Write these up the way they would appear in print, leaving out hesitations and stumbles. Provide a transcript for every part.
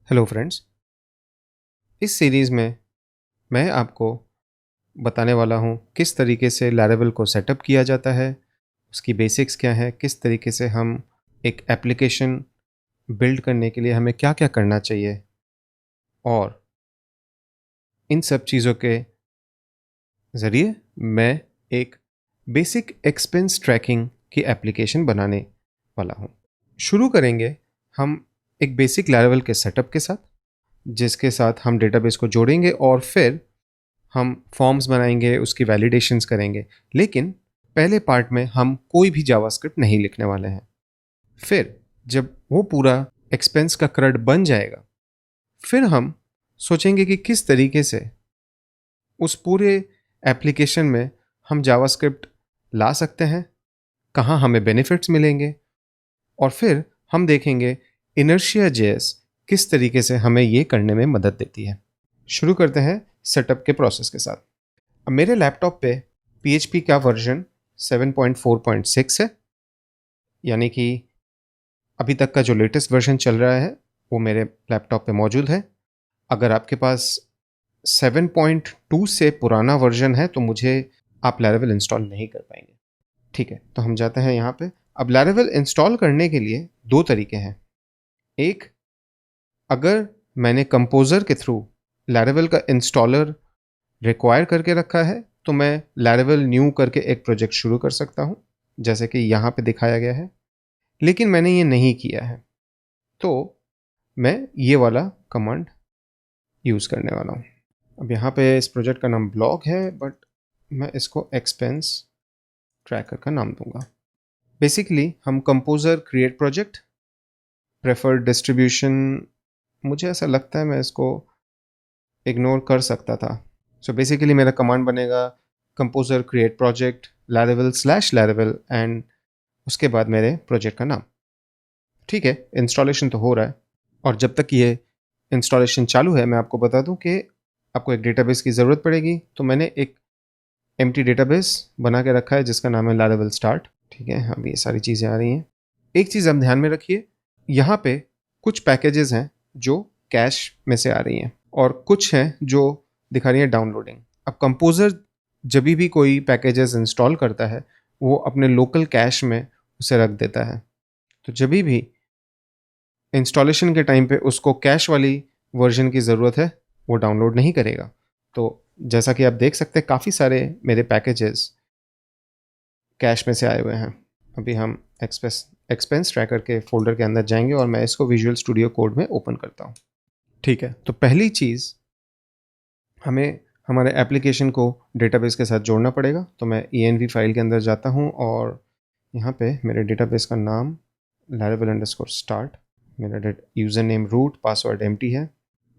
Hello friends. इस series में मैं आपको बताने वाला हूँ किस तरीके से लैरावेल को सेटअप किया जाता है, उसकी बेसिक्स क्या है, किस तरीके से हम एक एप्लीकेशन बिल्ड करने के लिए हमें क्या-क्या करना चाहिए और इन सब चीज़ों के ज़रिए मैं एक बेसिक एक्सपेंस ट्रैकिंग की एप्लीकेशन बनाने वाला हूँ। शुरू करेंगे हम एक बेसिक लैरावेल के सेटअप के साथ, जिसके साथ हम डेटाबेस को जोड़ेंगे और फिर हम फॉर्म्स बनाएंगे, उसकी वैलिडेशंस करेंगे। लेकिन पहले पार्ट में हम कोई भी जावास्क्रिप्ट नहीं लिखने वाले हैं। फिर जब वो पूरा एक्सपेंस का CRUD बन जाएगा, फिर हम सोचेंगे कि किस तरीके से उस पूरे एप्लीकेशन में हम जावास्क्रिप्ट ला सकते हैं, कहाँ हमें बेनिफिट्स मिलेंगे, और फिर हम देखेंगे इनर्शिया जेएस किस तरीके से हमें ये करने में मदद देती है। शुरू करते हैं सेटअप के प्रोसेस के साथ। अब मेरे लैपटॉप पे PHP का वर्जन 7.4.6 है, यानी कि अभी तक का जो लेटेस्ट वर्जन चल रहा है वो मेरे लैपटॉप पे मौजूद है। अगर आपके पास 7.2 से पुराना वर्जन है तो मुझे आप लैरावेल इंस्टॉल नहीं कर पाएंगे। ठीक है, तो हम जाते हैं यहाँ पे। अब लैरावेल इंस्टॉल करने के लिए दो तरीके हैं। एक, अगर मैंने कंपोजर के थ्रू लैरावेल का इंस्टॉलर रिक्वायर करके रखा है तो मैं लैरावेल न्यू करके एक प्रोजेक्ट शुरू कर सकता हूँ, जैसे कि यहाँ पे दिखाया गया है। लेकिन मैंने ये नहीं किया है, तो मैं ये वाला कमांड यूज़ करने वाला हूँ। अब यहाँ पे इस प्रोजेक्ट का नाम ब्लॉग है, बट मैं इसको एक्सपेंस ट्रैकर का नाम दूंगा। बेसिकली हम composer create project preferred distribution, मुझे ऐसा लगता है मैं इसको इग्नोर कर सकता था। सो बेसिकली मेरा कमांड बनेगा composer create project Laravel slash Laravel and उसके बाद मेरे प्रोजेक्ट का नाम। ठीक है, इंस्टॉलेशन तो हो रहा है, और जब तक ये इंस्टॉलेशन चालू है मैं आपको बता दूं कि आपको एक डेटाबेस की ज़रूरत पड़ेगी। तो मैंने एक एम्प्टी डेटाबेस बना के रखा है जिसका नाम है लैरावेल स्टार्ट। ठीक है, अब ये सारी चीज़ें आ रही हैं। एक चीज़ आप ध्यान में रखिए, यहाँ पे कुछ पैकेजेस हैं जो कैश में से आ रही हैं और कुछ हैं जो दिखा रही हैं डाउनलोडिंग। अब कंपोजर जब भी कोई पैकेजेस इंस्टॉल करता है वो अपने लोकल कैश में उसे रख देता है, तो जब भी इंस्टॉलेशन के टाइम पे उसको कैश वाली वर्जन की ज़रूरत है वो डाउनलोड नहीं करेगा। तो जैसा कि आप देख सकते हैं काफ़ी सारे मेरे पैकेजेस कैश में से आए हुए हैं। अभी हम एक्सपेंस ट्रैकर के फोल्डर के अंदर जाएंगे और मैं इसको विजुअल स्टूडियो कोड में ओपन करता हूँ। ठीक है, तो पहली चीज़ हमें हमारे एप्लीकेशन को डेटाबेस के साथ जोड़ना पड़ेगा। तो मैं env फाइल के अंदर जाता हूँ और यहाँ पे मेरे डेटाबेस का नाम laravel_start, मेरा user name root, password empty है।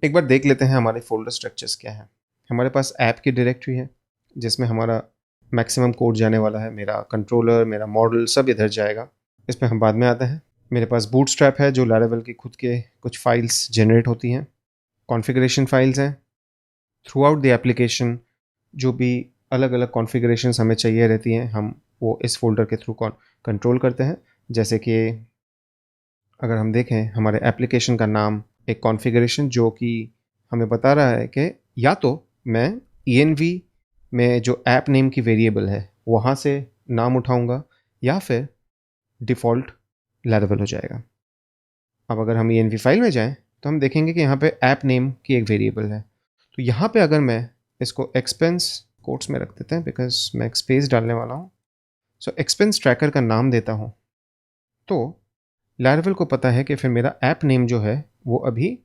एक बार देख लेते हैं हमारे फोल्डर स्ट्रक्चर्स क्या है। हमारे पास ऐप की डायरेक्टरी है जिसमें हमारा मैक्सिमम कोड जाने वाला है, मेरा कंट्रोलर, मेरा मॉडल सब इधर जाएगा। इसमें हम बाद में आते हैं। मेरे पास बूटस्ट्रैप है जो लैरावेल की खुद के कुछ फाइल्स जनरेट होती हैं, कॉन्फ़िगरेशन फाइल्स हैं। थ्रू आउट द एप्लीकेशन जो भी अलग अलग कॉन्फ़िगरेशन हमें चाहिए रहती हैं हम वो इस फोल्डर के थ्रू कंट्रोल करते हैं। जैसे कि अगर हम देखें हमारे एप्लीकेशन का नाम एक कॉन्फ़िगरेशन जो कि हमें बता रहा है कि या तो मैं env में जो ऐप नेम की वेरिएबल है वहाँ से नाम उठाऊंगा या फिर डिफ़ॉल्ट लैरावेल हो जाएगा। अब अगर हम env फाइल में जाएं तो हम देखेंगे कि यहाँ पे ऐप नेम की एक वेरिएबल है। तो यहाँ पे अगर मैं इसको एक्सपेंस कोट्स में रख देते हैं बिकॉज मैं एक स्पेस डालने वाला हूँ, सो एक्सपेंस ट्रैकर का नाम देता हूँ, तो लैरावेल को पता है कि फिर मेरा ऐप नेम जो है वो अभी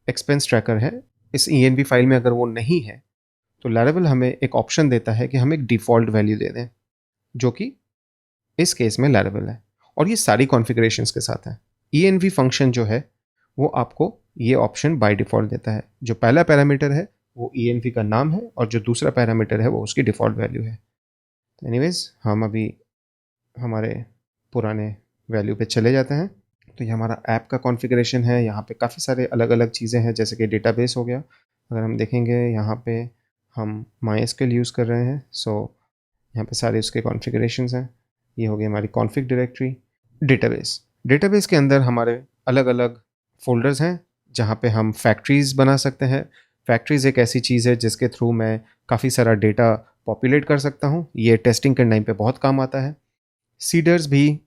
एक्सपेंस ट्रैकर है। इस env फाइल में अगर वो नहीं है तो लैरावेल हमें एक ऑप्शन देता है कि हम एक डिफ़ॉल्ट वैल्यू दे दें, जो कि इस केस में लैरावेल है, और ये सारी कॉन्फ़िगरेशंस के साथ है। env फंक्शन जो है वो आपको ये ऑप्शन बाय डिफ़ॉल्ट देता है। जो पहला पैरामीटर है वो env का नाम है और जो दूसरा पैरामीटर है वो उसकी डिफ़ॉल्ट वैल्यू है। तो एनीवेज हम अभी हमारे पुराने वैल्यू पे चले जाते हैं। तो ये हमारा ऐप का कॉन्फ़िगरेशन है। यहाँ पे काफ़ी सारे अलग अलग चीज़ें हैं, जैसे कि डेटाबेस हो गया। अगर हम देखेंगे यहाँ पे हम MySQL यूज़ कर रहे हैं, सो यहाँ पे सारे उसके कॉन्फ़िगरेशंस हैं। ये हो गई हमारी कॉन्फ़िग डायरेक्टरी। डेटाबेस के अंदर हमारे अलग अलग फोल्डर्स हैं जहाँ पे हम फैक्ट्रीज़ बना सकते हैं। फैक्ट्रीज़ एक ऐसी चीज़ है जिसके थ्रू मैं काफ़ी सारा डेटा पॉपुलेट कर सकता हूँ। ये टेस्टिंग के टाइम पे बहुत काम आता है। सीडर्स भी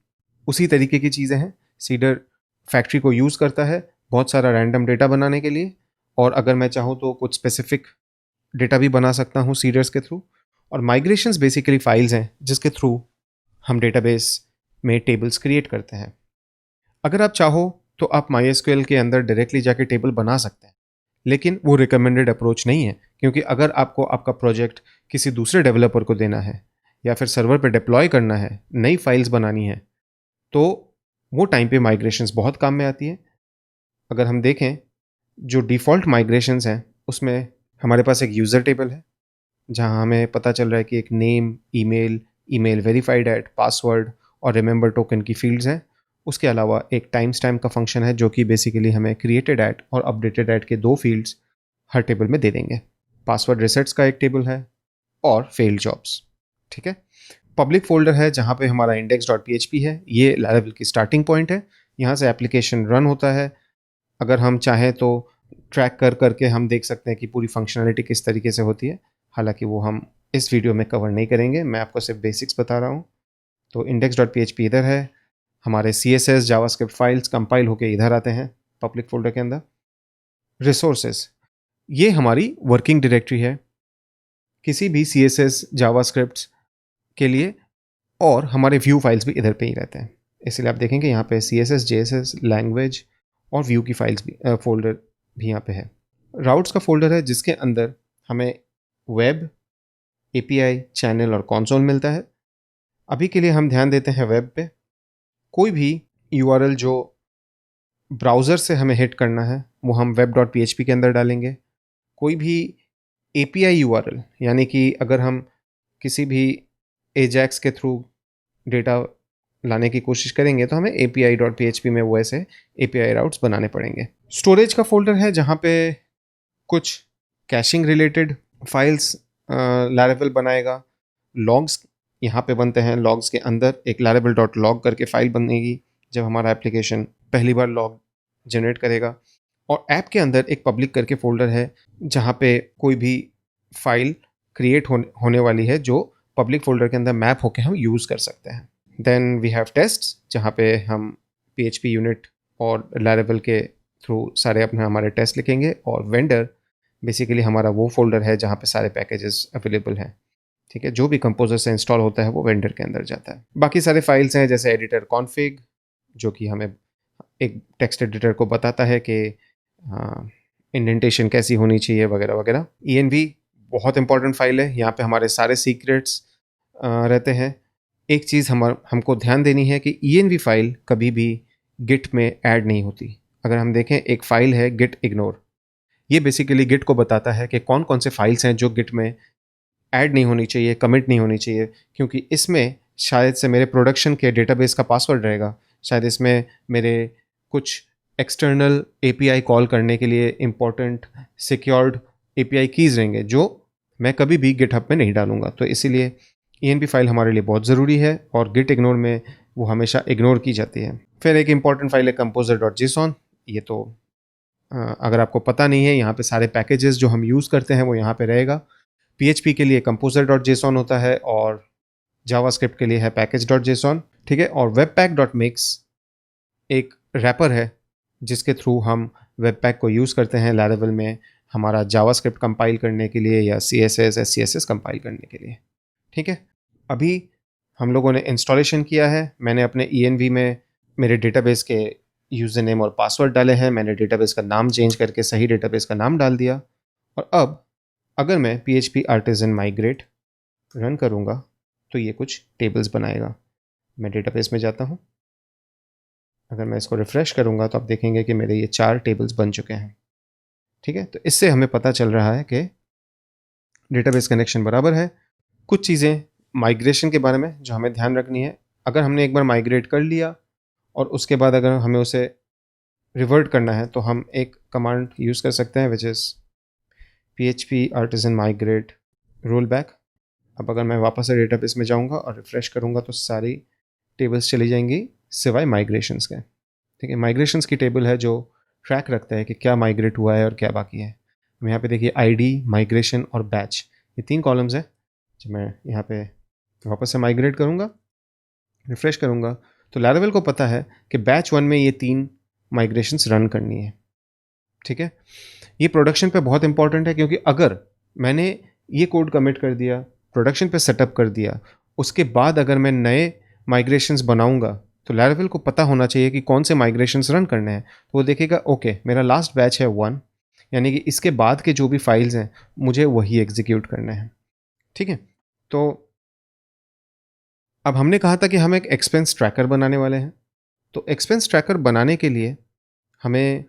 उसी तरीके की चीज़ें हैं। सीडर फैक्ट्री को यूज़ करता है बहुत सारा रैंडम डेटा बनाने के लिए, और अगर मैं चाहूँ तो कुछ स्पेसिफिक डेटा भी बना सकता हूँ सीडर्स के थ्रू। और माइग्रेशंस बेसिकली फाइल्स हैं जिसके थ्रू हम डेटाबेस में टेबल्स क्रिएट करते हैं। अगर आप चाहो तो आप MySQL के अंदर डायरेक्टली जाके टेबल बना सकते हैं, लेकिन वो रिकमेंडेड अप्रोच नहीं है, क्योंकि अगर आपको आपका प्रोजेक्ट किसी दूसरे डेवलपर को देना है या फिर सर्वर पे डिप्लॉय करना है, नई फाइल्स बनानी है, तो वो टाइम पे माइग्रेशंस बहुत काम में आती है। अगर हम देखें जो डिफ़ॉल्ट माइग्रेशंस हैं उसमें हमारे पास एक यूज़र टेबल है जहां हमें पता चल रहा है कि एक name, email, email verified at, password और रिमेंबर टोकन की फील्ड्स हैं। उसके अलावा एक टाइम स्टैम्प का फंक्शन है जो कि बेसिकली हमें क्रिएटेड एट और अपडेटेड एट के 2 फील्ड्स हर टेबल में दे देंगे। पासवर्ड रिसेट्स का एक टेबल है और फेल्ड जॉब्स। ठीक है। पब्लिक फोल्डर है जहाँ पे हमारा index.php है। ये Laravel की स्टार्टिंग पॉइंट है, यहाँ से एप्लीकेशन रन होता है। अगर हम चाहें तो ट्रैक कर करके हम देख सकते हैं कि पूरी फंक्शनलिटी किस तरीके से होती है, हालांकि वो हम इस वीडियो में कवर नहीं करेंगे, मैं आपको सिर्फ बेसिक्स बता रहा हूँ। तो index.php इधर है, हमारे CSS जावास्क्रिप्ट फाइल्स कंपाइल होके इधर आते हैं पब्लिक फोल्डर के अंदर। रिसोर्सेज, ये हमारी वर्किंग डायरेक्टरी है किसी भी CSS जावास्क्रिप्ट के लिए, और हमारे व्यू फाइल्स भी इधर पे ही रहते हैं। इसलिए आप देखेंगे यहाँ पे CSS, JSS, लैंग्वेज और व्यू की फाइल्स भी फोल्डर भी यहाँ पे है। राउट्स का फोल्डर है जिसके अंदर हमें वेब, API, चैनल और कंसोल मिलता है। अभी के लिए हम ध्यान देते हैं वेब पे। कोई भी URL जो ब्राउज़र से हमें हिट करना है वो हम web.php के अंदर डालेंगे। कोई भी API URL, यानी कि अगर हम किसी भी AJAX के थ्रू डेटा लाने की कोशिश करेंगे तो हमें API.php में वो ऐसे API राउट्स बनाने पड़ेंगे। स्टोरेज का फोल्डर है जहाँ पे कुछ कैशिंग रिलेटेड फाइल्स Laravel बनाएगा। लॉग्स यहाँ पे बनते हैं, लॉग्स के अंदर एक laravel.log करके फाइल बनेगी जब हमारा एप्लीकेशन पहली बार लॉग जनरेट करेगा। और ऐप के अंदर एक पब्लिक करके फोल्डर है जहाँ पे कोई भी फाइल क्रिएट होने वाली है जो पब्लिक फोल्डर के अंदर मैप होके हम यूज़ कर सकते हैं। देन वी हैव टेस्ट जहाँ पे हम PHP यूनिट और Laravel के थ्रू सारे अपने हमारे टेस्ट लिखेंगे। और वेंडर बेसिकली हमारा वो फोल्डर है जहाँ पे सारे पैकेजेस अवेलेबल हैं। ठीक है, जो भी कंपोजर से इंस्टॉल होता है वो वेंडर के अंदर जाता है। बाकी सारे फाइल्स हैं जैसे एडिटर कॉन्फ़िग, जो कि हमें एक टेक्स्ट एडिटर को बताता है कि इंडेंटेशन कैसी होनी चाहिए वगैरह वगैरह। env बहुत इंपॉर्टेंट फाइल है, यहाँ पे हमारे सारे सीक्रेट्स रहते हैं। एक चीज़ हमको ध्यान देनी है कि env फाइल कभी भी गिट में ऐड नहीं होती। अगर हम देखें एक फ़ाइल है git ignore, ये बेसिकली गिट को बताता है कि कौन कौन से फाइल्स हैं जो गिट में ऐड नहीं होनी चाहिए, कमिट नहीं होनी चाहिए, क्योंकि इसमें शायद से मेरे प्रोडक्शन के डेटाबेस का पासवर्ड रहेगा, शायद इसमें मेरे कुछ एक्सटर्नल API कॉल करने के लिए इंपॉर्टेंट सिक्योर्ड API कीज़ रहेंगे जो मैं कभी भी गिटहब में नहीं डालूंगा। तो इसीलिए env फाइल हमारे लिए बहुत ज़रूरी है और गिट इग्नोर में वो हमेशा इग्नोर की जाती है। फिर एक इंपॉर्टेंट फाइल है composer.json। ये तो अगर आपको पता नहीं है, यहाँ पे सारे पैकेजेस जो हम यूज़ करते हैं वो यहाँ पे रहेगा। PHP के लिए composer.json होता है और जावास्क्रिप्ट के लिए है package.json। ठीक है, और webpack.mix एक रैपर है जिसके थ्रू हम वेबपैक को यूज़ करते हैं Laravel में हमारा जावास्क्रिप्ट कंपाइल करने के लिए या CSS SCSS कंपाइल करने के लिए। ठीक है, अभी हम लोगों ने इंस्टॉलेशन किया है। मैंने अपने env में मेरे डेटाबेस के यूज़र नेम और पासवर्ड डाले हैं। मैंने डेटाबेस का नाम चेंज करके सही डेटाबेस का नाम डाल दिया। और अब अगर मैं PHP आर्टिजन माइग्रेट रन करूँगा तो ये कुछ टेबल्स बनाएगा। मैं डेटाबेस में जाता हूँ, अगर मैं इसको रिफ़्रेश करूँगा तो आप देखेंगे कि मेरे ये 4 टेबल्स बन चुके हैं। ठीक है, तो इससे हमें पता चल रहा है कि डेटाबेस कनेक्शन बराबर है। कुछ चीज़ें माइग्रेशन के बारे में जो हमें ध्यान रखनी है, अगर हमने एक बार माइग्रेट कर लिया और उसके बाद अगर हमें उसे रिवर्ट करना है तो हम एक कमांड यूज़ कर सकते हैं which is PHP artisan migrate rollback। अब अगर मैं वापस से डेटाबेस में जाऊंगा और रिफ़्रेश करूंगा तो सारी टेबल्स चली जाएंगी सिवाय माइग्रेशंस के। ठीक है, माइग्रेशंस की टेबल है जो ट्रैक रखता है कि क्या माइग्रेट हुआ है और क्या बाकी है। हम यहाँ पे देखिए आईडी, माइग्रेशन और बैच, ये 3 कॉलम्स हैं। जब मैं यहाँ पे वापस से माइग्रेट करूँगा, रिफ्रेश करूँगा, तो लैरावेल को पता है कि बैच 1 में ये 3 माइग्रेशंस रन करनी है। ठीक है, ये प्रोडक्शन पे बहुत इंपॉर्टेंट है, क्योंकि अगर मैंने ये कोड कमिट कर दिया, प्रोडक्शन पे सेटअप कर दिया, उसके बाद अगर मैं नए माइग्रेशंस बनाऊंगा, तो लैरावेल को पता होना चाहिए कि कौन से माइग्रेशंस रन करने हैं। तो वो देखेगा ओके मेरा लास्ट बैच है 1, यानी कि इसके बाद के जो भी फाइल्स हैं मुझे वही एग्जीक्यूट करने हैं। ठीक है, तो अब हमने कहा था कि हम एक एक्सपेंस ट्रैकर बनाने वाले हैं। तो एक्सपेंस ट्रैकर बनाने के लिए हमें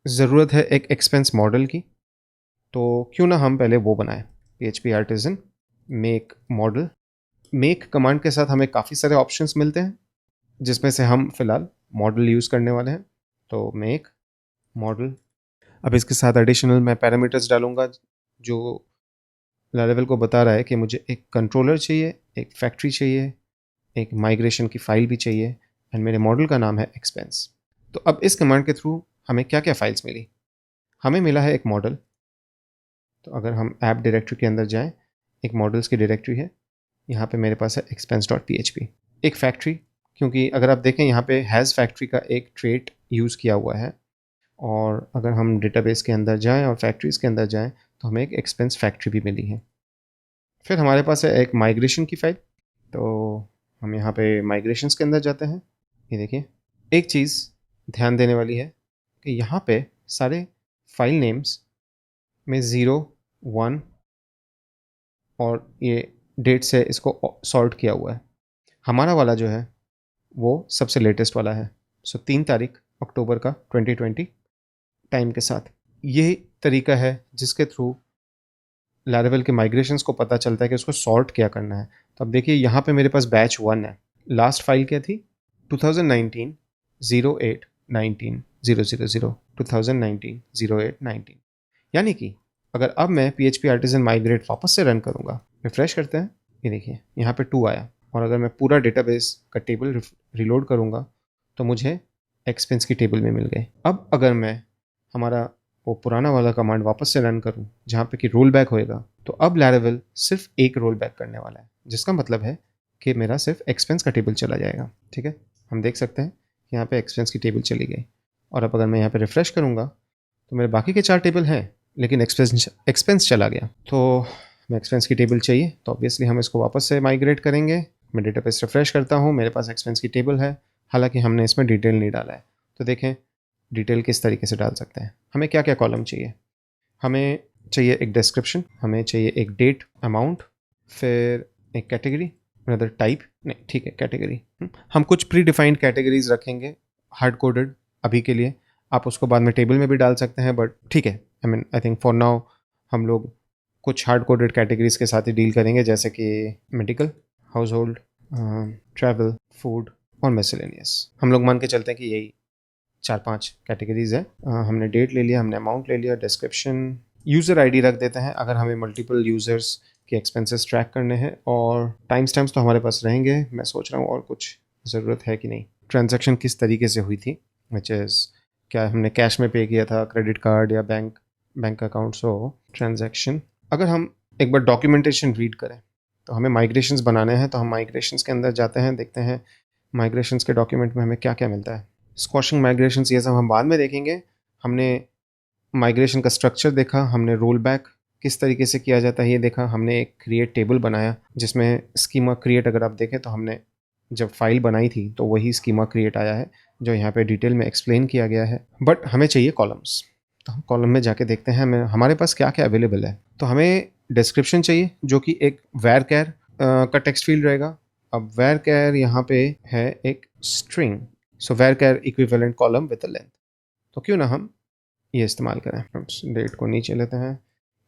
ज़रूरत है एक एक्सपेंस मॉडल की। तो क्यों ना हम पहले वो बनाएं, PHP artisan make model. Make command के साथ हमें काफ़ी सारे ऑप्शंस मिलते हैं, जिसमें से हम फिलहाल मॉडल यूज़ करने वाले हैं। तो मेक मॉडल, अब इसके साथ एडिशनल मैं पैरामीटर्स डालूंगा जो लैरावेल को बता रहा है कि मुझे एक कंट्रोलर चाहिए, एक फैक्ट्री चाहिए, एक माइग्रेशन की फ़ाइल भी चाहिए, एंड मेरे मॉडल का नाम है एक्सपेंस। तो अब इस कमांड के थ्रू हमें क्या क्या फाइल्स मिली। हमें मिला है एक मॉडल। तो अगर हम ऐप डायरेक्टरी के अंदर जाएं, एक मॉडल्स की डायरेक्टरी है, यहाँ पे मेरे पास है expense.php। एक फैक्ट्री, क्योंकि अगर आप देखें यहाँ पे हैज़ फैक्ट्री का एक ट्रेट यूज़ किया हुआ है, और अगर हम डेटाबेस के अंदर जाएं और फैक्ट्रीज़ के अंदर जाएं तो हमें एक एक्सपेंस फैक्ट्री भी मिली है। फिर हमारे पास है एक माइग्रेशन की फ़ाइल। तो हम यहाँ पे माइग्रेशंस के अंदर जाते हैं। ये देखिए, एक चीज़ ध्यान देने वाली है कि यहाँ पे सारे फाइल नेम्स में 0, 1 और ये डेट से इसको सॉर्ट किया हुआ है। हमारा वाला जो है वो सबसे लेटेस्ट वाला है। सो 3 तारीख अक्टूबर का 2020 टाइम के साथ। ये तरीका है जिसके थ्रू लैरावेल के माइग्रेशंस को पता चलता है कि उसको सॉर्ट क्या करना है। तो अब देखिए यहाँ पे मेरे पास बैच 1 है। लास्ट फाइल क्या थी? 2019 08 19 000 2019 08 19। यानी कि अगर अब मैं PHP आर्टिजन माइग्रेट वापस से रन करूँगा, रिफ्रेश करते हैं, ये देखिए यहाँ पे 2 आया, और अगर मैं पूरा डेटाबेस का टेबल रिलोड करूँगा तो मुझे एक्सपेंस की टेबल में मिल गए। अब अगर मैं हमारा वो पुराना वाला कमांड वापस से रन करूँ जहाँ पे कि रोल बैक होएगा, तो अब लैरावेल सिर्फ एक रोल बैक करने वाला है, जिसका मतलब है कि मेरा सिर्फ एक्सपेंस का टेबल चला जाएगा। ठीक है, हम देख सकते हैं कि यहाँ पे एक्सपेंस की टेबल चली गई, और अब अगर मैं यहाँ पे रिफ्रेश करूँगा तो मेरे बाकी के 4 टेबल हैं, लेकिन एक्सपेंस चला गया। तो मैं एक्सपेंस की टेबल चाहिए, तो ऑब्वियसली हम इसको वापस से माइग्रेट करेंगे। मैं डेटाबेस रिफ्रेश करता हूँ, मेरे पास एक्सपेंस की टेबल है, हालांकि हमने इसमें डिटेल नहीं डाला है। तो देखें डिटेल किस तरीके से डाल सकते हैं। हमें क्या क्या कॉलम चाहिए? हमें चाहिए एक डिस्क्रिप्शन, हमें चाहिए एक डेट, अमाउंट, फिर एक कैटेगरी, अनदर टाइप, नहीं ठीक है कैटेगरी। हम कुछ प्री डिफाइंड कैटेगरीज रखेंगे हार्ड कोडेड अभी के लिए। आप उसको बाद में टेबल में भी डाल सकते हैं, बट ठीक है, आई थिंक फॉर नाउ हम लोग कुछ हार्ड कोडेड कैटेगरीज के साथ ही डील करेंगे, जैसे कि medical, house hold, travel, food और मिसलेनियस। हम लोग मान के चलते हैं कि यही 4-5 कैटेगरीज है। हमने डेट ले लिया, हमने अमाउंट ले लिया, डिस्क्रिप्शन, यूज़र आईडी रख देते हैं अगर हमें मल्टीपल यूज़र्स के एक्सपेंसेस ट्रैक करने हैं, और टाइम स्टैम्प्स तो हमारे पास रहेंगे। मैं सोच रहा हूँ और कुछ ज़रूरत है कि नहीं। ट्रांजैक्शन किस तरीके से हुई थी, विच इज़ क्या हमने कैश में पे किया था, क्रेडिट कार्ड या बैंक अकाउंट। सो ट्रांजैक्शन, अगर हम एक बार डॉक्यूमेंटेशन रीड करें तो हमें माइग्रेशंस बनाने हैं, तो हम माइग्रेशंस के अंदर जाते हैं, देखते हैं माइग्रेशंस के डॉक्यूमेंट में हमें क्या क्या मिलता है। स्क्वॉशिंग माइग्रेशंस ये सब हम बाद में देखेंगे। हमने माइग्रेशन का स्ट्रक्चर देखा, हमने रोल बैक किस तरीके से किया जाता है ये देखा, हमने एक क्रिएट टेबल बनाया जिसमें स्कीमा क्रिएट, अगर आप देखें तो हमने जब फाइल बनाई थी तो वही स्कीमा क्रिएट आया है जो यहाँ पे डिटेल में एक्सप्लेन किया गया है। बट हमें चाहिए कॉलम्स, तो हम कॉलम में जाके देखते हैं हमें हमारे पास क्या क्या अवेलेबल है। तो हमें डिस्क्रिप्शन चाहिए जो कि एक वैर कैर का टेक्स्ट फील्ड रहेगा। अब वैर कैर यहाँ पे है एक string, so varchar equivalent column with a length. तो क्यों ना हम ये इस्तेमाल करें। हम डेट को नीचे लेते हैं,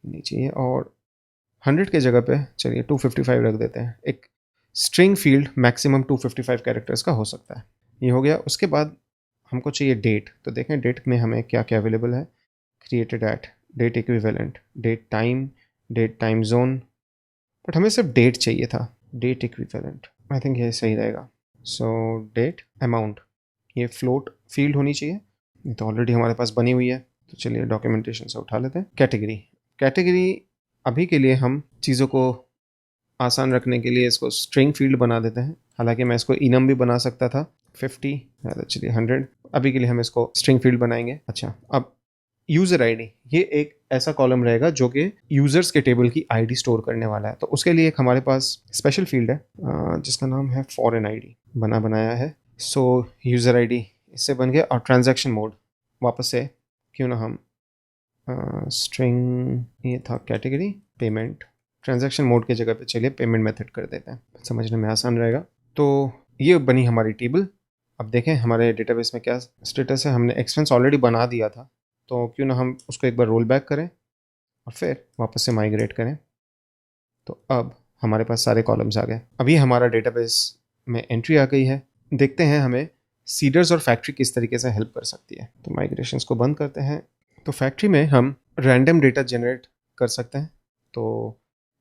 नीचे, और 100 के जगह पे चलिए 255 रख देते हैं। एक स्ट्रिंग फील्ड मैक्सिमम 255 कैरेक्टर्स का हो सकता है। ये हो गया। उसके बाद हमको चाहिए डेट। तो देखें डेट में हमें क्या क्या अवेलेबल है। Created at, date equivalent, date time zone, but हमें सिर्फ डेट चाहिए था, डेट इक्विवेलेंट। आई थिंक ये सही रहेगा। सो डेट, अमाउंट, ये फ्लोट फील्ड होनी चाहिए, ये तो ऑलरेडी हमारे पास बनी हुई है, तो चलिए डॉक्यूमेंटेशन से उठा लेते हैं। कैटेगरी, कैटेगरी अभी के लिए हम चीज़ों को आसान रखने के लिए इसको स्ट्रिंग फील्ड बना देते हैं। हालांकि मैं इसको इनम भी बना सकता था, 50 या चलिए 100। अभी के लिए हम इसको स्ट्रिंग फील्ड बनाएंगे। अच्छा, अब यूज़र आईडी, ये एक ऐसा कॉलम रहेगा जो कि यूज़र्स के टेबल की आईडी स्टोर करने वाला है। तो उसके लिए एक हमारे पास स्पेशल फील्ड है जिसका नाम है फॉरेन आईडी, बनाया है। सो यूज़र आईडी इससे बन गया। और ट्रांजैक्शन मोड वापस से क्यों ना हम स्ट्रिंग, ये था कैटेगरी, पेमेंट, ट्रांजैक्शन मोड की जगह पे चलिए पेमेंट मेथड कर देते हैं, समझने में आसान रहेगा। तो ये बनी हमारी टेबल। अब देखें हमारे डेटाबेस में क्या स्टेटस है। हमने एक्सपेंस ऑलरेडी बना दिया था, तो क्यों ना हम उसको एक बार रोल बैक करें और फिर वापस से माइग्रेट करें। तो अब हमारे पास सारे कॉलम्स आ गए। अभी हमारा डेटाबेस में एंट्री आ गई है। देखते हैं हमें सीडर्स और फैक्ट्री किस तरीके से हेल्प कर सकती है। तो माइग्रेशंस को बंद करते हैं। तो फैक्ट्री में हम रैंडम डेटा जनरेट कर सकते हैं। तो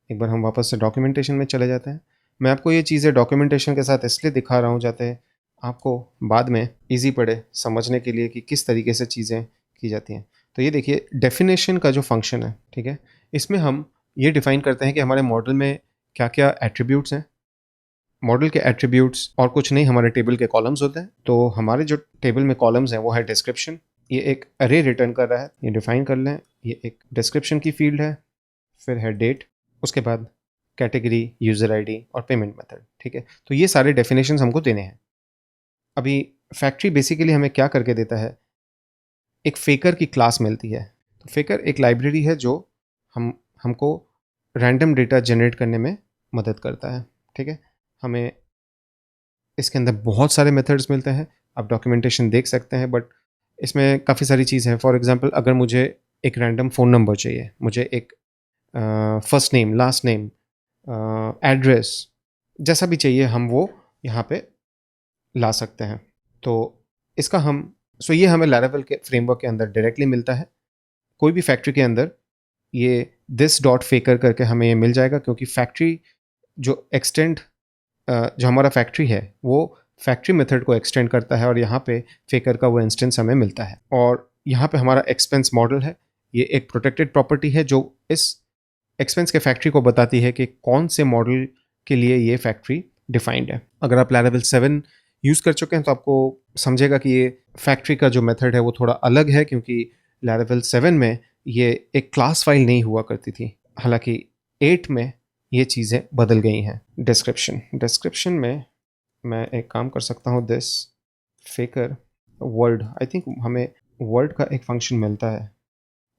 एक बार हम वापस से डॉक्यूमेंटेशन में चले जाते हैं। मैं आपको ये चीज़ें डॉक्यूमेंटेशन के साथ इसलिए दिखा रहा हूँ जाते आपको बाद में इजी पड़े समझने के लिए कि किस तरीके से चीज़ें की जाती हैं। तो ये देखिए डेफिनेशन का जो फंक्शन है, ठीक है, इसमें हम ये डिफाइन करते हैं कि हमारे मॉडल में क्या क्या एट्रीब्यूट्स हैं। मॉडल के एट्रीब्यूट्स और कुछ नहीं, हमारे टेबल के कॉलम्स होते हैं। तो हमारे जो टेबल में कॉलम्स हैं वो है डिस्क्रिप्शन, ये एक अरे रिटर्न कर रहा है, ये डिफाइन कर लें। ये एक डिस्क्रिप्शन की फील्ड है, फिर है डेट, उसके बाद कैटेगरी, यूज़र आईडी और पेमेंट मेथड, ठीक है। तो ये सारे डेफिनेशंस हमको देने हैं। अभी फैक्ट्री बेसिकली हमें क्या करके देता है, एक फेकर की क्लास मिलती है। तो फेकर एक लाइब्रेरी है जो हमको रैंडम डेटा जनरेट करने में मदद करता है, ठीक है। हमें इसके अंदर बहुत सारे मेथड्स मिलते हैं, आप डॉक्यूमेंटेशन देख सकते हैं, बट इसमें काफ़ी सारी चीज़ है। फॉर एग्जांपल अगर मुझे एक रैंडम फ़ोन नंबर चाहिए, मुझे एक first name, last name, address, जैसा भी चाहिए हम वो यहाँ पे ला सकते हैं। तो इसका हम ये हमें लैरावेल के फ्रेमवर्क के अंदर डायरेक्टली मिलता है। कोई भी फैक्ट्री के अंदर ये दिस डॉट फेकर करके हमें ये मिल जाएगा, क्योंकि फैक्ट्री जो एक्सटेंड जो हमारा फैक्ट्री है वो फैक्ट्री मेथड को एक्सटेंड करता है, और यहाँ पे फेकर का वो इंस्टेंस हमें मिलता है। और यहाँ पे हमारा एक्सपेंस मॉडल है, ये एक प्रोटेक्टेड प्रॉपर्टी है जो इस एक्सपेंस के फैक्ट्री को बताती है कि कौन से मॉडल के लिए ये फैक्ट्री डिफाइंड है। अगर आप लैरावेल 7 यूज़ कर चुके हैं तो आपको समझेगा कि ये फैक्ट्री का जो मेथड है वो थोड़ा अलग है, क्योंकि लैरावेल 7 में ये एक क्लास फाइल नहीं हुआ करती थी। हालांकि 8 में ये चीज़ें बदल गई हैं। डिस्क्रिप्शन में मैं एक काम कर सकता हूँ, दिस फेकर वर्ड, आई थिंक हमें वर्ड का एक फंक्शन मिलता है,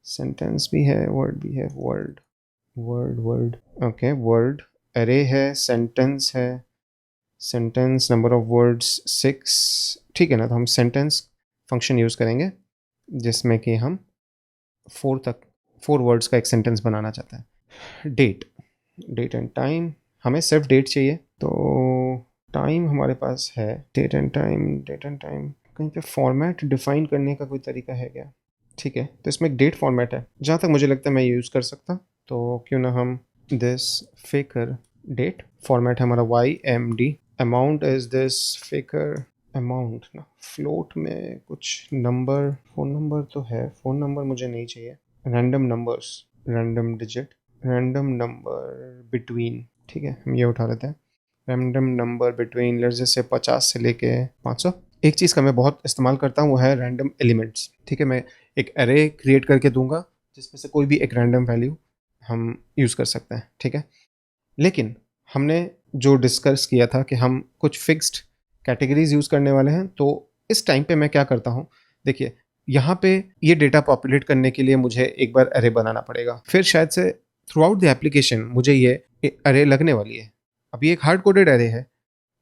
सेंटेंस भी है, वर्ड भी है, वर्ड ओके, वर्ड अरे है, सेंटेंस है, सेंटेंस नंबर ऑफ वर्ड्स 6, ठीक है ना। तो हम सेंटेंस फंक्शन यूज़ करेंगे जिसमें कि हम 4 वर्ड्स का एक सेंटेंस बनाना चाहते हैं। डेट एंड टाइम, हमें सिर्फ डेट चाहिए, तो टाइम हमारे पास है, डेट एंड टाइम कहीं पे फॉर्मेट डिफाइन करने का कोई तरीका है क्या? ठीक है, तो इसमें एक डेट फॉर्मेट है, जहाँ तक मुझे लगता है मैं यूज़ कर सकता। तो क्यों ना हम दिस फेकर डेट, फॉर्मेट है हमारा YMD, amount is this फेकर amount ना, फ्लोट में कुछ नंबर, फ़ोन नंबर तो है, फ़ोन नंबर मुझे नहीं चाहिए, random numbers, random digit, random number between, ठीक है, हम ये उठा लेते हैं। रैंडम नंबर बिटवीन लेट्स जैसे 50 से लेके 500। एक चीज़ का मैं बहुत इस्तेमाल करता हूँ वो है रैंडम एलिमेंट्स, ठीक है। मैं एक एरे क्रिएट करके दूंगा जिसमें से कोई भी एक रैंडम वैल्यू हम यूज़ कर सकते हैं, ठीक है। लेकिन हमने जो डिस्कस किया था कि हम कुछ फिक्स्ड कैटेगरीज यूज़ करने वाले हैं, तो इस टाइम पे मैं क्या करता हूँ, देखिए यहाँ पे ये डेटा पॉपुलेट करने के लिए मुझे एक बार अरे बनाना पड़ेगा, फिर शायद से थ्रू आउट द एप्लीकेशन मुझे ये अरे लगने वाली है। अब ये एक हार्ड कोडेड अरे है,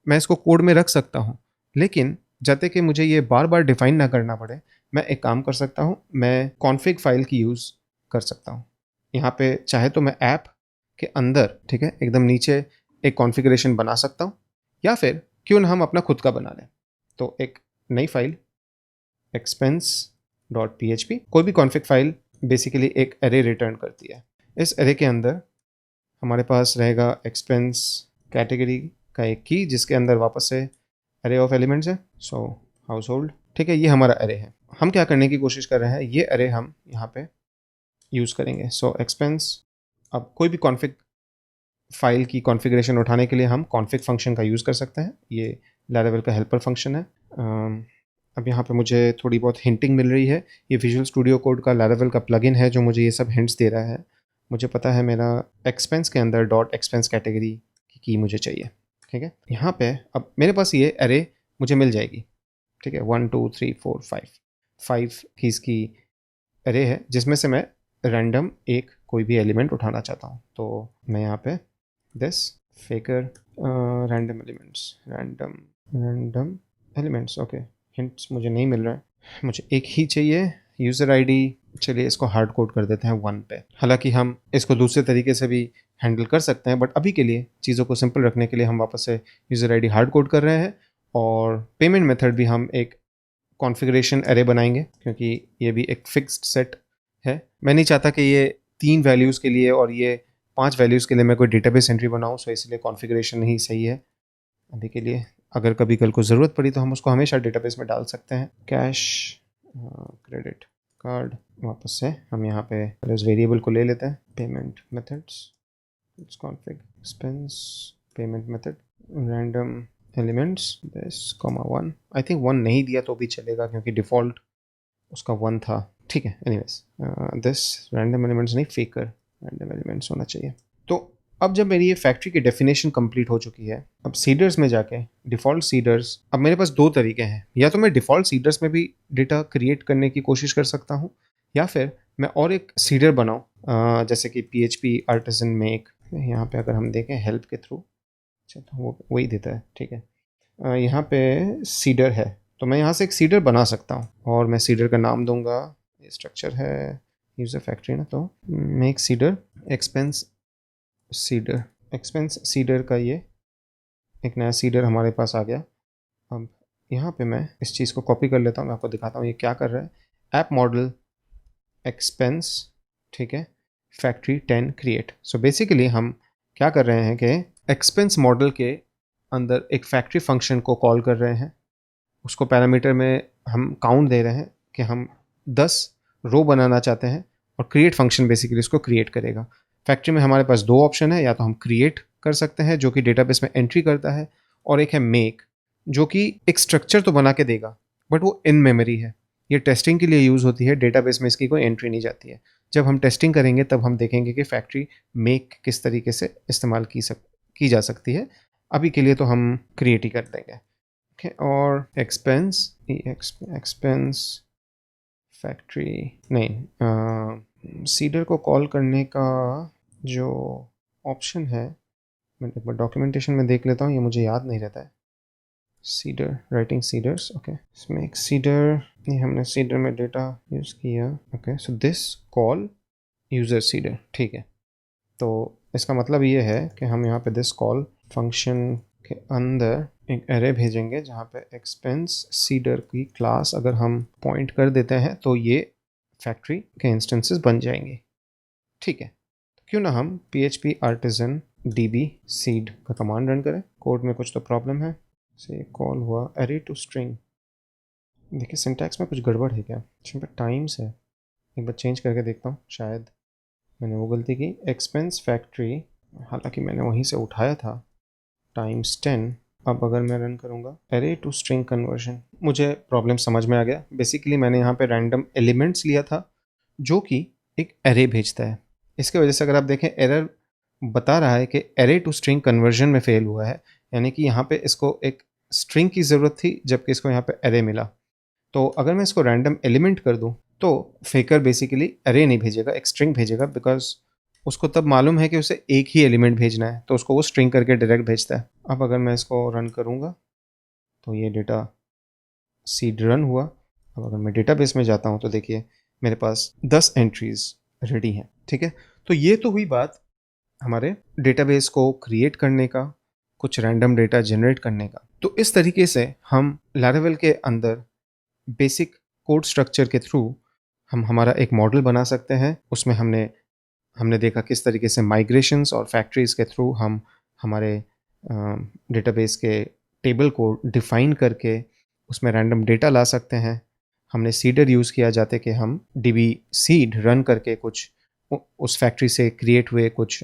मैं इसको कोड में रख सकता हूँ, लेकिन जब तक कि मुझे ये बार बार डिफाइन ना करना पड़े, मैं एक काम कर सकता हूँ, मैं कॉन्फ़िग फाइल की यूज़ कर सकता हूँ। यहाँ पे चाहे तो मैं ऐप के अंदर, ठीक है, एकदम नीचे एक कॉन्फ़िगरेशन बना सकता हूँ, या फिर क्यों ना हम अपना खुद का बना लें। तो एक नई फाइल expense.php, कोई भी कॉन्फ़िग फाइल बेसिकली एक एरे रिटर्न करती है। इस एरे के अंदर हमारे पास रहेगा एक्सपेंस कैटेगरी का एक की, जिसके अंदर वापस से एरे ऑफ एलिमेंट्स है, सो हाउस होल्ड, ठीक है, ये हमारा एरे है। हम क्या करने की कोशिश कर रहे हैं, ये अरे हम यहाँ पे यूज़ करेंगे। सो एक्सपेंस, अब कोई भी कॉन्फ़िग फाइल की कॉन्फ़िगरेशन उठाने के लिए हम कॉन्फ़िग फंक्शन का यूज़ कर सकते हैं। ये लारावेल का हेल्पर फंक्शन है। अब यहाँ पे मुझे थोड़ी बहुत हिंटिंग मिल रही है। ये विजुअल स्टूडियो कोड का लारावेल का प्लगइन है जो मुझे ये सब हिंट्स दे रहा है। मुझे पता है मेरा एक्सपेंस के अंदर डॉट एक्सपेंस कैटेगरी की मुझे चाहिए। ठीक है, यहाँ पे अब मेरे पास ये अरे मुझे मिल जाएगी। ठीक है, 1 2 3 4 5 कीज़ की अरे है जिसमें से मैं रैंडम एक कोई भी एलिमेंट उठाना चाहता हूँ। तो मैं यहाँ पे this फेकर random elements, okay, hints मुझे नहीं मिल रहा है, मुझे एक ही चाहिए, यूज़र आईडी। चलिए इसको हार्ड कोड कर देते हैं 1 पे। हालांकि हम इसको दूसरे तरीके से भी हैंडल कर सकते हैं, बट अभी के लिए चीज़ों को सिंपल रखने के लिए हम वापस से यूज़र आईडी हार्ड कोड कर रहे हैं। और पेमेंट मेथड भी हम एक कॉन्फ़िगरेशन एरे बनाएंगे, क्योंकि ये भी एक फिक्स्ड सेट है। मैं नहीं चाहता कि ये 3 वैल्यूज़ के लिए और ये 5 वैल्यूज़ के लिए मैं कोई डेटाबेस एंट्री बनाऊँ, सो इसलिए कॉन्फ़िगरेशन ही सही है अभी के लिए। अगर कभी कल को ज़रूरत पड़ी तो हम उसको हमेशा डेटाबेस में डाल सकते हैं। कैश क्रेडिट कार्ड, वापस से हम यहाँ पे इस वेरिएबल को ले लेते हैं। Payment methods config expense payment method random elements this comma 1। I think 1 नहीं दिया तो भी चलेगा क्योंकि डिफ़ॉल्ट उसका 1 था। ठीक है, एनीवेज दिस रैंडम एलिमेंट्स नहीं, फेकर रैंडम एलिमेंट्स होना चाहिए। तो अब जब मेरी ये फैक्ट्री की डेफिनेशन कंप्लीट हो चुकी है, अब सीडर्स में जाके डिफ़ॉल्ट सीडर्स, अब मेरे पास 2 तरीके हैं। या तो मैं डिफ़ॉल्ट सीडर्स में भी डेटा क्रिएट करने की कोशिश कर सकता हूँ, या फिर मैं और एक सीडर बनाऊँ, जैसे कि PHP आर्टिसन मेक। यहाँ पे अगर हम देखें हेल्प के थ्रू, अच्छा तो वो वही देता है। ठीक है, यहाँ पे सीडर है, तो मैं यहाँ से एक सीडर बना सकता हूँ और मैं सीडर का नाम दूंगा, ये स्ट्रक्चर है यूज़र फैक्ट्री ना, तो मेक सीडर एक्सपेंस सीडर का ये एक नया सीडर हमारे पास आ गया। अब यहाँ पे मैं इस चीज़ को कॉपी कर लेता हूँ, मैं आपको दिखाता हूँ ये क्या कर रहा है। ऐप मॉडल एक्सपेंस, ठीक है, फैक्ट्री 10 क्रिएट। सो बेसिकली हम क्या कर रहे हैं कि एक्सपेंस मॉडल के अंदर एक फैक्ट्री फंक्शन को कॉल कर रहे हैं। उसको पैरामीटर में हम काउंट दे रहे हैं कि हम 10 रो बनाना चाहते हैं, और क्रिएट फंक्शन बेसिकली इसको क्रिएट करेगा। फैक्ट्री में हमारे पास 2 ऑप्शन है, या तो हम क्रिएट कर सकते हैं जो कि डेटाबेस में एंट्री करता है, और एक है मेक जो कि एक स्ट्रक्चर तो बना के देगा बट वो इन मेमोरी है। ये टेस्टिंग के लिए यूज़ होती है, डेटाबेस में इसकी कोई एंट्री नहीं जाती है। जब हम टेस्टिंग करेंगे तब हम देखेंगे कि फैक्ट्री मेक किस तरीके से इस्तेमाल की जा सकती है। अभी के लिए तो हम क्रिएट ही कर देंगे। ओके, और एक्सपेंस फैक्ट्री नहीं, सीडर को कॉल करने का जो ऑप्शन है, मैं एक बार डॉक्यूमेंटेशन में देख लेता हूँ, ये मुझे याद नहीं रहता है। सीडर, राइटिंग सीडर्स, ओके, इसमें एक सीडर, ये हमने सीडर में डेटा यूज़ किया। Okay, so this call user cedar, ठीक है। तो इसका मतलब ये है कि हम यहाँ पे दिस कॉल फंक्शन के अंदर एक एरे भेजेंगे जहाँ पे एक्सपेंस सीडर की क्लास अगर हम पॉइंट कर देते हैं तो ये फैक्ट्री के इंस्टेंसेस बन जाएंगे। ठीक है, क्यों ना हम PHP आर्टिसन db सीड का कमांड रन करें। कोड में कुछ तो प्रॉब्लम है, से कॉल हुआ एरे टू स्ट्रिंग। देखिए सिंटैक्स में कुछ गड़बड़ है क्या, इसमें टाइम्स है, एक बार चेंज करके देखता हूँ, शायद मैंने वो गलती की। एक्सपेंस फैक्ट्री, हालांकि मैंने वहीं से उठाया था, टाइम्स 10। अब अगर मैं रन करूँगा एरे टू स्ट्रिंग कन्वर्जन, मुझे प्रॉब्लम समझ में आ गया। बेसिकली मैंने यहाँ पे रैंडम एलिमेंट्स लिया था जो कि एक एरे भेजता है। इसके वजह से अगर आप देखें एरर बता रहा है कि एरे टू स्ट्रिंग कन्वर्जन में फेल हुआ है, यानी कि यहाँ पे इसको एक स्ट्रिंग की ज़रूरत थी जबकि इसको यहाँ पे एरे मिला। तो अगर मैं इसको रैंडम एलिमेंट कर दूँ तो फेकर बेसिकली एरे नहीं भेजेगा, एक स्ट्रिंग भेजेगा, बिकॉज उसको तब मालूम है कि उसे एक ही एलिमेंट भेजना है, तो उसको वो स्ट्रिंग करके डायरेक्ट भेजता है। अब अगर मैं इसको रन करूँगा तो ये डेटा सीड रन हुआ। अब अगर मैं डेटाबेस में जाता हूँ तो देखिए मेरे पास 10 एंट्रीज रेडी हैं। ठीक है, तो ये तो हुई बात हमारे डेटाबेस को क्रिएट करने का, कुछ रैंडम डेटा जनरेट करने का। तो इस तरीके से हम लैरावेल के अंदर बेसिक कोड स्ट्रक्चर के थ्रू हम हमारा एक मॉडल बना सकते हैं। उसमें हमने देखा किस तरीके से माइग्रेशंस और फैक्ट्रीज के थ्रू हम हमारे डेटाबेस के टेबल को डिफाइन करके उसमें रैंडम डेटा ला सकते हैं। हमने सीडर यूज़ किया जाते कि हम DB सीड रन करके कुछ उस फैक्ट्री से क्रिएट हुए कुछ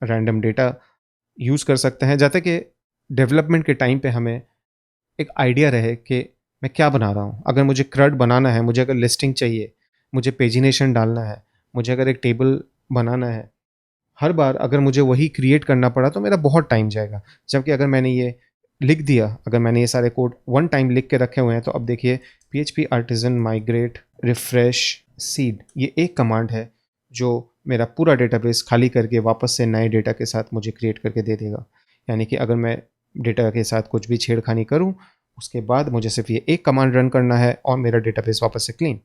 रैंडम डेटा यूज़ कर सकते हैं, जाते कि डेवलपमेंट के टाइम पे हमें एक आइडिया रहे कि मैं क्या बना रहा हूँ। अगर मुझे क्रड बनाना है, मुझे अगर लिस्टिंग चाहिए, मुझे पेजिनेशन डालना है, मुझे अगर एक टेबल बनाना है, हर बार अगर मुझे वही क्रिएट करना पड़ा तो मेरा बहुत टाइम जाएगा। जबकि अगर मैंने ये लिख दिया, अगर मैंने ये सारे कोड वन टाइम लिख के रखे हुए हैं, तो अब देखिए PHP artisan migrate refresh seed, ये एक कमांड है जो मेरा पूरा डेटाबेस खाली करके वापस से नए डेटा के साथ मुझे क्रिएट करके दे देगा। यानी कि अगर मैं डेटा के साथ कुछ भी छेड़खानी करूं, उसके बाद मुझे सिर्फ ये एक कमांड रन करना है और मेरा डेटाबेस वापस से क्लीन।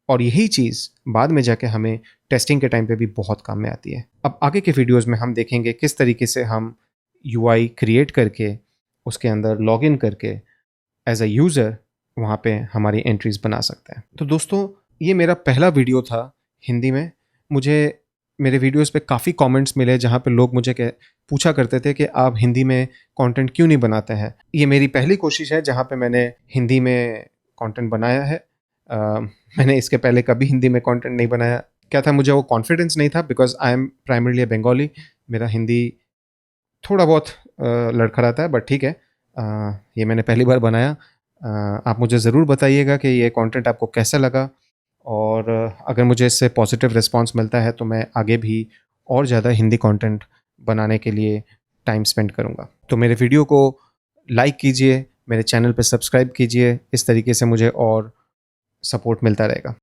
और यही चीज़ बाद में जाके हमें टेस्टिंग के टाइम पे भी बहुत काम में आती है। अब आगे के वीडियोस में हम देखेंगे किस तरीके से हम UI क्रिएट करके उसके अंदर लॉगिन करके एज अ यूज़र वहाँ पे हमारी एंट्रीज बना सकते हैं। तो दोस्तों, ये मेरा पहला वीडियो था हिंदी में। मुझे मेरे वीडियोस पे काफ़ी कमेंट्स मिले जहाँ पे लोग मुझे पूछा करते थे कि आप हिंदी में कंटेंट क्यों नहीं बनाते हैं। ये मेरी पहली कोशिश है जहाँ पे मैंने हिंदी में कंटेंट बनाया है। मैंने इसके पहले कभी हिंदी में कंटेंट नहीं बनाया। क्या था, मुझे वो कॉन्फिडेंस नहीं था, because I am primarily Bengali. मेरा हिंदी थोड़ा बहुत लड़खड़ाता है, बट ठीक है। ये मैंने पहली बार बनाया। आप मुझे ज़रूर बताइएगा कि ये कंटेंट आपको कैसा लगा, और अगर मुझे इससे पॉजिटिव रिस्पांस मिलता है तो मैं आगे भी और ज़्यादा हिंदी कंटेंट बनाने के लिए टाइम स्पेंड करूँगा। तो मेरे वीडियो को लाइक कीजिए, मेरे चैनल पर सब्सक्राइब कीजिए। इस तरीके से मुझे और सपोर्ट मिलता रहेगा।